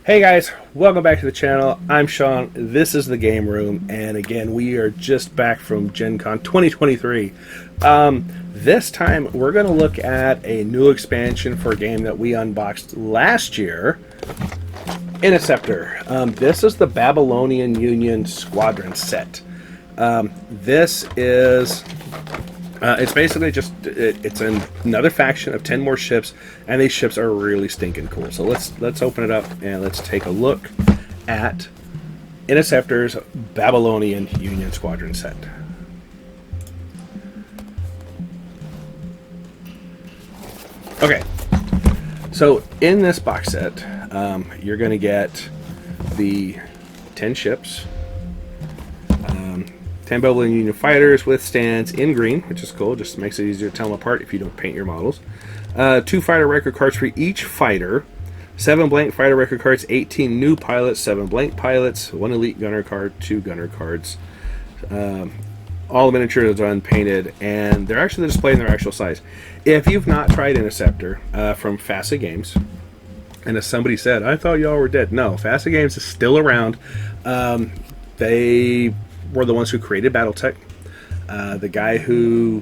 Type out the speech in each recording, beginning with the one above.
Hey guys, welcome back to the channel. I'm Sean, this is the Game Room, and again, we are just back from Gen Con 2023. This time, we're going to look at a new expansion for a game that we unboxed last year, Interceptor. This is the Babylonian Union Squadron Set. This is... it's basically just, it's another faction of 10 more ships, and these ships are really stinking cool. So let's open it up and let's take a look at Interceptor's Babylonian Union Squadron Set. Okay, so in this box set, you're going to get the 10 ships, 10 Babylonian Union fighters with stands in green, which is cool. Just makes it easier to tell them apart if you don't paint your models. 2 fighter record cards for each fighter. 7 blank fighter record cards. 18 new pilots. 7 blank pilots. 1 elite gunner card. 2 gunner cards. All the miniatures are unpainted, and they're actually displayed in their actual size. If you've not tried Interceptor from FASA Games, and as somebody said, I thought y'all were dead. No, FASA Games is still around. They were the ones who created BattleTech. The guy who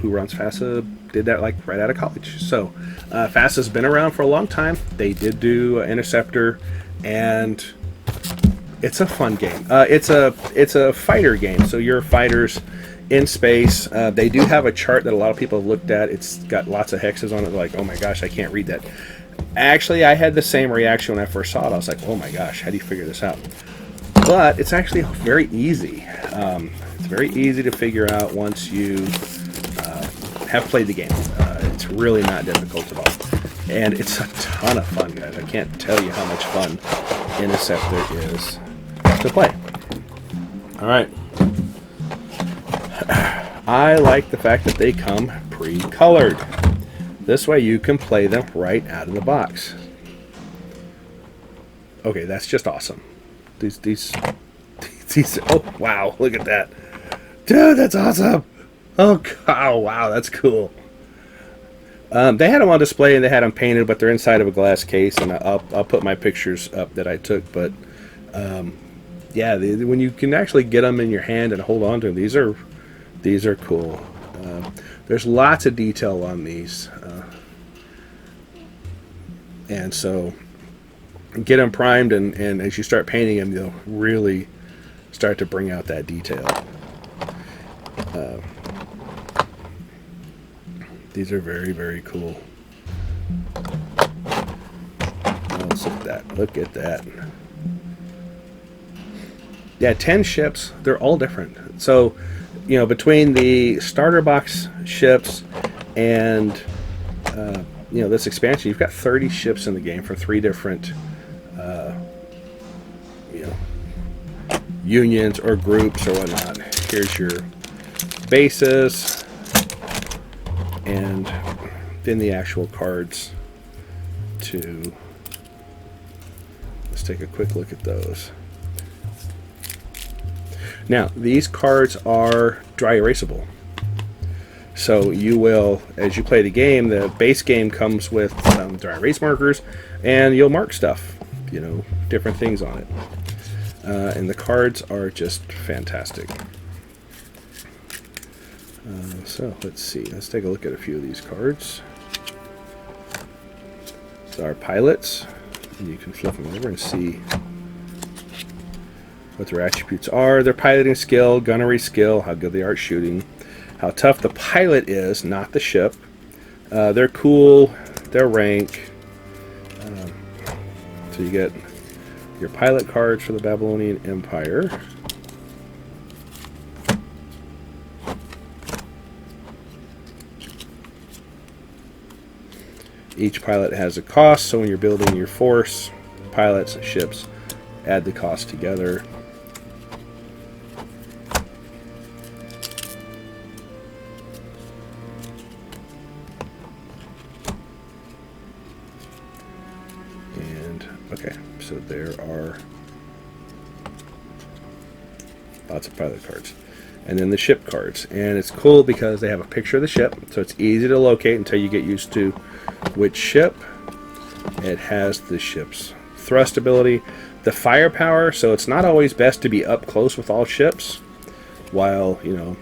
runs FASA did that like right out of college. So FASA's been around for a long time. They did do Interceptor, and it's a fun game. It's a fighter game. So you're fighters in space. They do have a chart that a lot of people have looked at. It's got lots of hexes on it. They're like, oh my gosh, I can't read that. Actually, I had the same reaction when I first saw it. I was like, oh my gosh, how do you figure this out? But it's actually very easy. It's very easy to figure out once you have played the game. It's really not difficult at all. And it's a ton of fun, guys. I can't tell you how much fun Interceptor is to play. Alright. I like the fact that they come pre-colored. This way you can play them right out of the box. Okay, that's just awesome. These oh wow, look at that, dude, that's awesome. Oh wow, that's cool. They had them on display and they had them painted, but they're inside of a glass case, and I'll put my pictures up that I took. But yeah, when you can actually get them in your hand and hold on to them, these are cool. There's lots of detail on these, and so get them primed, and as you start painting them, they'll really start to bring out that detail. These are very, very cool. Let's look at that. Look at that. Yeah, 10 ships. They're all different. So, you know, between the starter box ships and you know, this expansion, you've got 30 ships in the game for 3 different you know, unions or groups or whatnot. Here's your bases, and then the actual cards to... Let's take a quick look at those. Now, these cards are dry erasable. So you will, as you play the game, the base game comes with dry erase markers, and you'll mark stuff, you know, different things on it. And the cards are just fantastic. So let's see. Let's take a look at a few of these cards. So our pilots, and you can flip them over and see what their attributes are. Their piloting skill, gunnery skill, how good they are at shooting, how tough the pilot is, not the ship. They're cool, their rank. So you get your pilot cards for the Babylonian Empire. Each pilot has a cost, so when you're building your force, pilots, ships, add the cost together. Okay, so there are lots of pilot cards. And then the ship cards. And it's cool because they have a picture of the ship, so it's easy to locate until you get used to which ship. It has the ship's thrust ability, the firepower. So it's not always best to be up close with all ships, while, you know,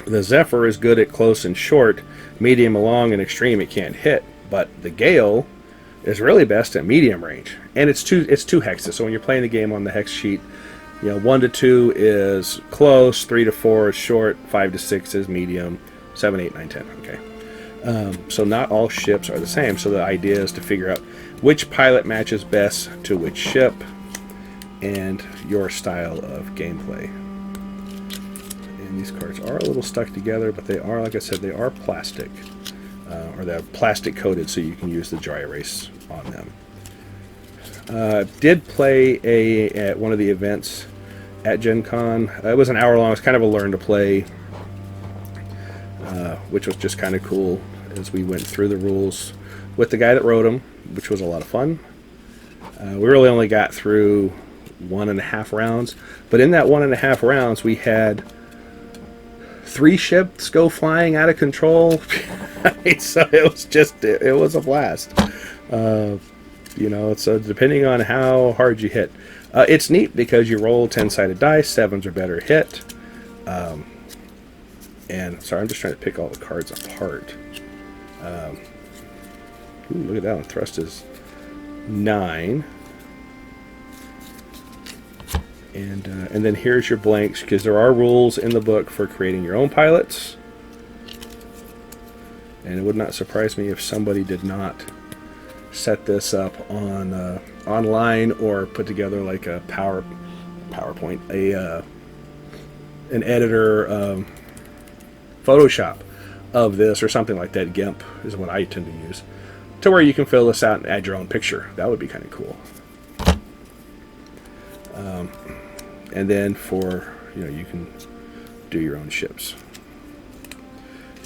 the Zephyr is good at close and short, medium, long, and extreme it can't hit. But the Gale is really best at medium range, and it's two hexes. So when you're playing the game on the hex sheet, you know, 1 to 2 is close, 3 to 4 is short, 5 to 6 is medium, 7, 8, 9, 10. Okay. So not all ships are the same. So the idea is to figure out which pilot matches best to which ship and your style of gameplay. And these cards are a little stuck together, but they are, like I said, they are plastic. Or they're plastic coated, so you can use the dry erase on them. Did play at one of the events at Gen Con. It was an hour long. It was kind of a learn to play, which was just kind of cool as we went through the rules with the guy that wrote them, which was a lot of fun. We really only got through 1.5 rounds, but in that 1.5 rounds we had 3 ships go flying out of control. So it was a blast. You know, so depending on how hard you hit, it's neat because you roll 10-sided dice. 7s are better hit. And sorry, I'm just trying to pick all the cards apart. Ooh, look at that one. Thrust is 9. And then here's your blanks, because there are rules in the book for creating your own pilots. And it would not surprise me if somebody did not set this up on online, or put together like a PowerPoint, an editor, Photoshop of this or something like that. GIMP is what I tend to use, to where you can fill this out and add your own picture. That would be kind of cool. And then for, you know, you can do your own ships.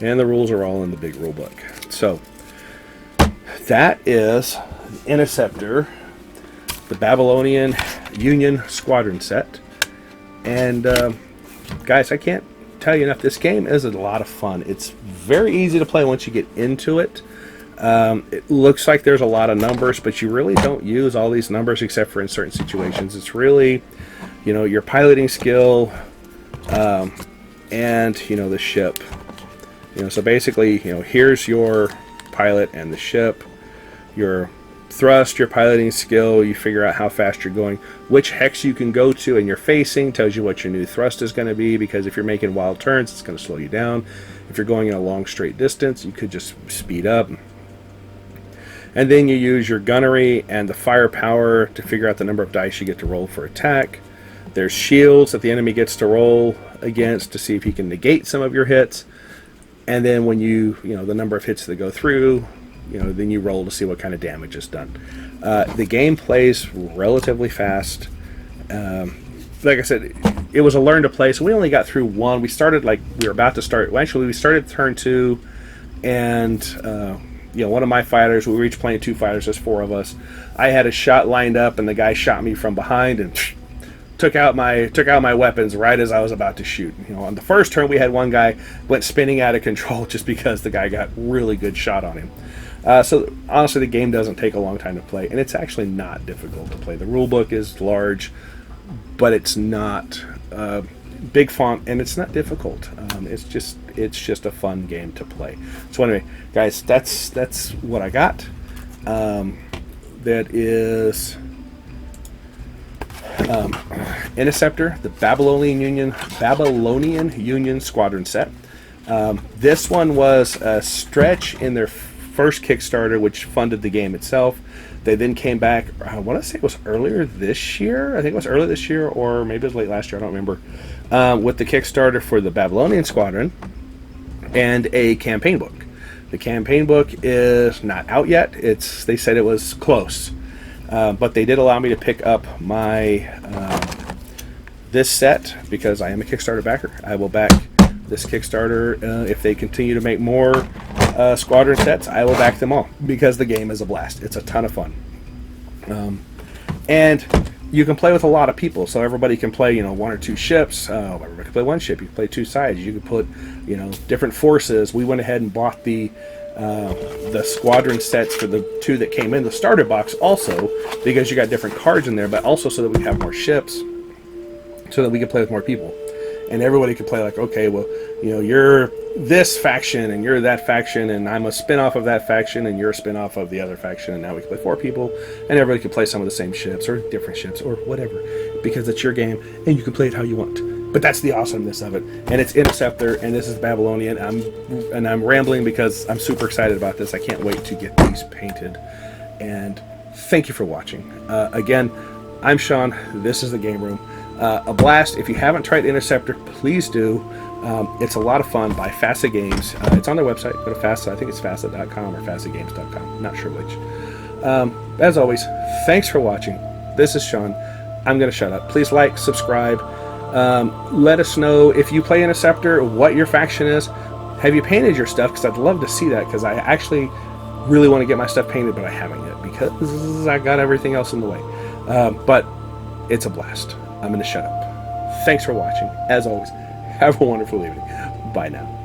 And the rules are all in the big rule book. So that is Interceptor, the Babylonian Union Squadron Set. And guys, I can't tell you enough, this game is a lot of fun. It's very easy to play once you get into it. It looks like there's a lot of numbers, but you really don't use all these numbers except for in certain situations. It's really, you know, your piloting skill, and, you know, the ship. You know, so basically, you know, here's your pilot and the ship, your thrust, your piloting skill. You figure out how fast you're going, which hex you can go to, and your facing tells you what your new thrust is going to be, because if you're making wild turns, it's going to slow you down. If you're going in a long straight distance, you could just speed up. And then you use your gunnery and the firepower to figure out the number of dice you get to roll for attack. There's shields that the enemy gets to roll against to see if he can negate some of your hits. And then when you know, the number of hits that go through, you know, then you roll to see what kind of damage is done. The game plays relatively fast. Like I said, it was a learn to play, so we only got through 1. We started like we were about to start. Well, actually, we started turn 2, and you know, one of my fighters, we were each playing 2 fighters. There's 4 of us. I had a shot lined up, and the guy shot me from behind and took out my weapons right as I was about to shoot. You know, on the first turn, we had one guy went spinning out of control just because the guy got really good shot on him. So honestly, the game doesn't take a long time to play, and it's actually not difficult to play. The rule book is large, but it's not big font, and it's not difficult. It's just a fun game to play. So anyway, guys, that's what I got. That is Interceptor, the Babylonian Union Squadron Set. This one was a stretch in their first Kickstarter, which funded the game itself. They then came back, I want to say it was earlier this year. I think it was early this year, or maybe it was late last year, I don't remember, with the Kickstarter for the Babylonian Squadron and a campaign book. The campaign book is not out yet. They said it was close. But they did allow me to pick up my this set because I am a Kickstarter backer. I will back this Kickstarter. If they continue to make more Squadron sets, I will back them all because the game is a blast. It's a ton of fun. And you can play with a lot of people, so everybody can play, you know, 1 or 2 ships. Everybody can play 1 ship. You can play 2 sides. You can put, you know, different forces. We went ahead and bought the The squadron sets for the 2 that came in the starter box also, because you got different cards in there, but also so that we have more ships, so that we can play with more people. And everybody could play like, okay, well, you're this faction and you're that faction, and I'm a spin-off of that faction and you're a spin-off of the other faction, and now we can play 4 people, and everybody can play some of the same ships or different ships or whatever, because it's your game and you can play it how you want. But that's the awesomeness of it. And it's Interceptor, and this is Babylonian. I'm rambling because I'm super excited about this. I can't wait to get these painted. And thank you for watching. Again, I'm Sean. This is the Game Room. A blast. If you haven't tried Interceptor, please do. It's a lot of fun by FASA Games. It's on their website. Go to FASA. I think it's FASA.com or FASAGames.com. I'm not sure which. As always, thanks for watching. This is Sean. I'm going to shut up. Please like, subscribe. Let us know if you play Interceptor, what your faction is. Have you painted your stuff? Because I'd love to see that, because I actually really want to get my stuff painted, but I haven't yet because I got everything else in the way. But it's a blast. I'm going to shut up. Thanks for watching. As always, have a wonderful evening. Bye now.